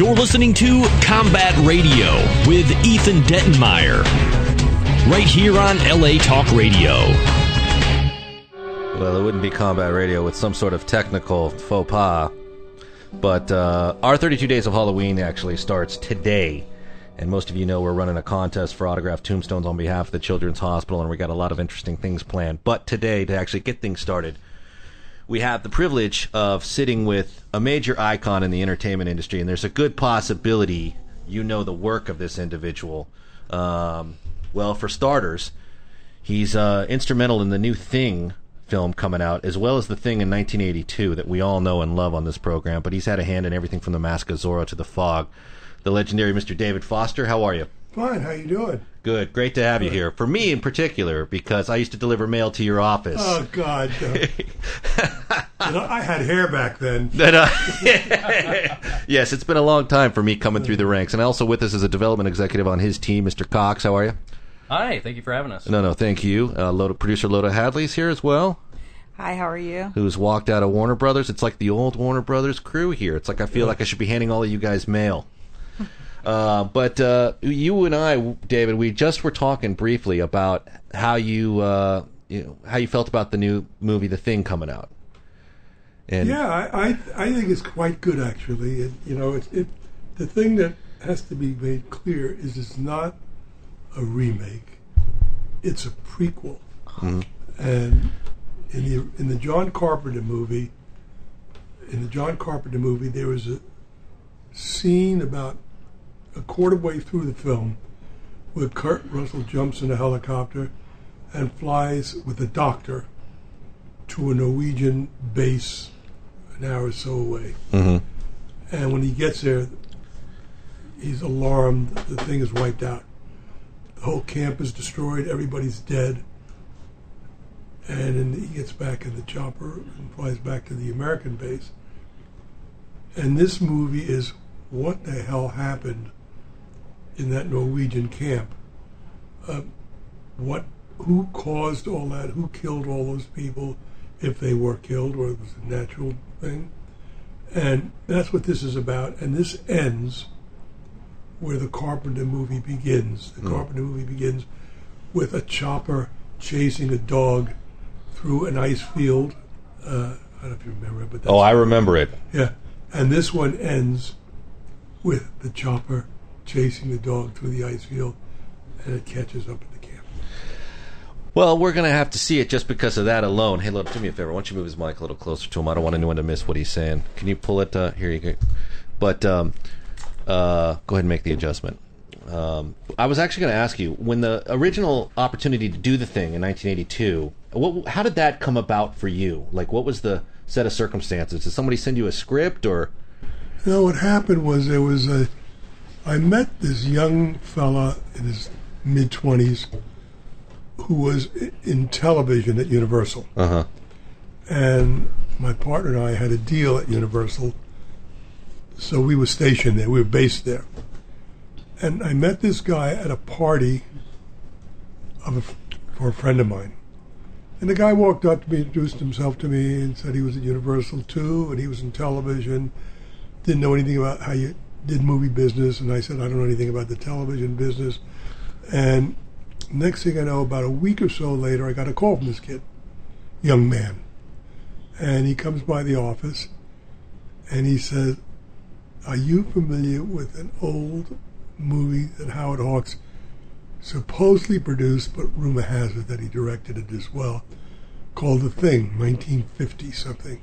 You're listening to Combat Radio with Ethan Dettenmeyer, right here on LA Talk Radio. Well, it wouldn't be Combat Radio with some sort of technical faux pas, but our 32 Days of Halloween actually starts today. And most of you know we're running a contest for autographed tombstones on behalf of the Children's Hospital, and we got a lot of interesting things planned. But today, to actually get things started, we have the privilege of sitting with a major icon in the entertainment industry, and there's a good possibility you know the work of this individual. Well, for starters, he's instrumental in the new Thing film coming out, as well as The Thing in 1982 that we all know and love on this program, but he's had a hand in everything from The Mask of Zorro to The Fog. The legendary Mr. David Foster, how are you? Fine, how you doing? Good, great to have you here. For me in particular, because I used to deliver mail to your office. Oh, God. I had hair back then. Yes, it's been a long time for me coming through the ranks. And also with us is a development executive on his team, Mr. Cox. How are you? Hi, thank you for having us. No, thank you. Producer Loda Hadley's here as well. Hi, how are you? Who's walked out of Warner Brothers. It's like the old Warner Brothers crew here. It's like I feel like I should be handing all of you guys mail. But you and I, David, we just were talking briefly about how how you felt about the new movie, The Thing, coming out. And yeah, I think it's quite good, actually. The thing that has to be made clear is it's not a remake; it's a prequel. Mm-hmm. And in the John Carpenter movie, there was a scene about a quarter way through the film where Kurt Russell jumps in a helicopter and flies with a doctor to a Norwegian base an hour or so away. Mm-hmm. And when he gets there, he's alarmed. The thing is wiped out. The whole camp is destroyed. Everybody's dead. And then he gets back in the chopper and flies back to the American base. And this movie is what the hell happened in that Norwegian camp. Who caused all that? Who killed all those people, if they were killed or it was a natural thing? And that's what this is about. And this ends where the Carpenter movie begins. The Carpenter movie begins with a chopper chasing a dog through an ice field. I don't know if you remember it, but I remember it. Yeah, and this one ends with the chopper chasing the dog through the ice field, and it catches up at the camp. Well, we're going to have to see it just because of that alone. Hey, look, do me a favor. Why don't you move his mic a little closer to him? I don't want anyone to miss what he's saying. Can you pull it? Here you go. But go ahead and make the adjustment. I was actually going to ask you, when the original opportunity to do The Thing in 1982, how did that come about for you? Like, what was the set of circumstances? Did somebody send you a script, or? No, what happened was I met this young fella in his mid-20s who was in television at Universal. Uh-huh. And my partner and I had a deal at Universal, so we were stationed there. We were based there. And I met this guy at a party for a friend of mine. And the guy walked up to me, introduced himself to me, and said he was at Universal too, and he was in television. Didn't know anything about how you did movie business, and I said, I don't know anything about the television business. And next thing I know, about a week or so later, I got a call from this kid, young man. And he comes by the office, and he says, are you familiar with an old movie that Howard Hawks supposedly produced, but rumor has it that he directed it as well, called The Thing, 1950-something.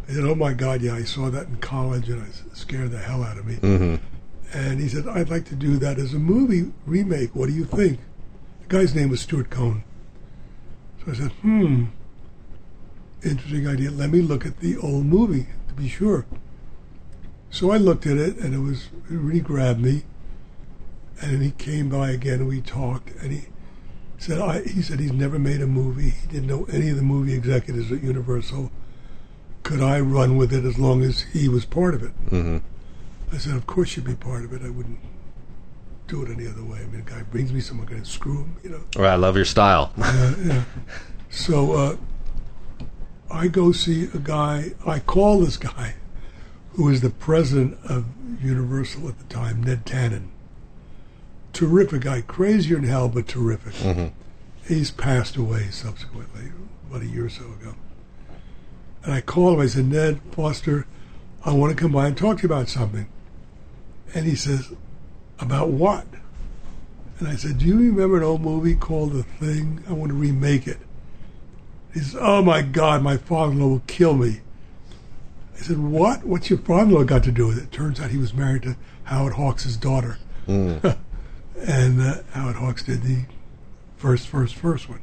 I said, oh my God, yeah, I saw that in college and it scared the hell out of me. Mm-hmm. And he said, I'd like to do that as a movie remake. What do you think? The guy's name was Stuart Cohn. So I said, interesting idea. Let me look at the old movie to be sure. So I looked at it and it really grabbed me. And then he came by again and we talked, and he said he's never made a movie. He didn't know any of the movie executives at Universal. Could I run with it as long as he was part of it? Mm-hmm. I said, of course you'd be part of it. I wouldn't do it any other way. I mean, a guy brings me someone, I'm going to screw him, you know. Right, I love your style. Yeah. So I go see a guy. I call this guy who was the president of Universal at the time, Ned Tannen. Terrific guy, crazier than hell, but terrific. Mm-hmm. He's passed away subsequently, about a year or so ago. And I called him, I said, Ned Foster, I want to come by and talk to you about something. And he says, about what? And I said, do you remember an old movie called The Thing? I want to remake it. He says, oh my God, my father-in-law will kill me. I said, what? What's your father-in-law got to do with it? Turns out he was married to Howard Hawks' daughter. Mm. And Howard Hawks did the first one.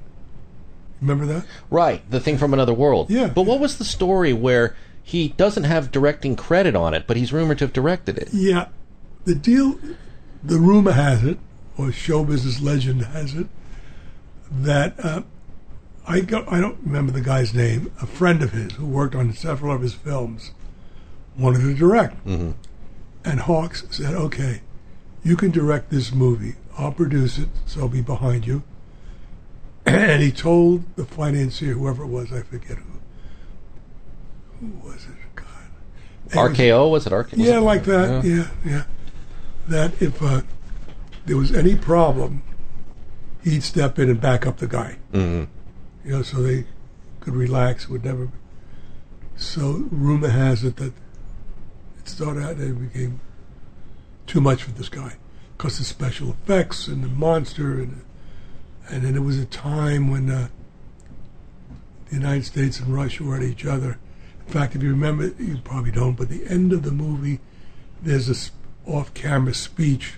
Remember that? Right, The Thing from Another World. Yeah. But what was the story where he doesn't have directing credit on it, but he's rumored to have directed it? Yeah. The deal, the rumor has it, or show business legend has it, that I don't remember the guy's name, a friend of his who worked on several of his films wanted to direct. Mm-hmm. And Hawks said, okay, you can direct this movie. I'll produce it, so I'll be behind you. And he told the financier, whoever it was, I forget who. Who was it? God. RKO? Was it RKO? Yeah, like that. Yeah. That if there was any problem, he'd step in and back up the guy. Mm-hmm. You know, so they could relax. Would never. So rumor has it that it started out and it became too much for this guy because of special effects and the monster, and then there was a time when the United States and Russia were at each other. In fact, if you remember, you probably don't, but the end of the movie, there's this off-camera speech.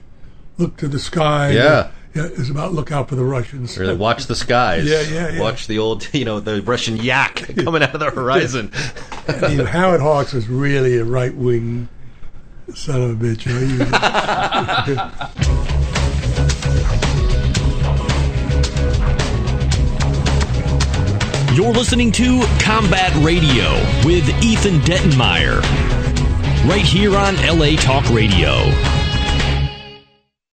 Look to the sky. Yeah. It's about look out for the Russians. Really, watch the skies. Yeah. Watch the old, the Russian yak coming out of the horizon. Howard Hawks was really a right-wing son of a bitch. You're listening to Combat Radio with Ethan Dettenmeyer, right here on LA Talk Radio.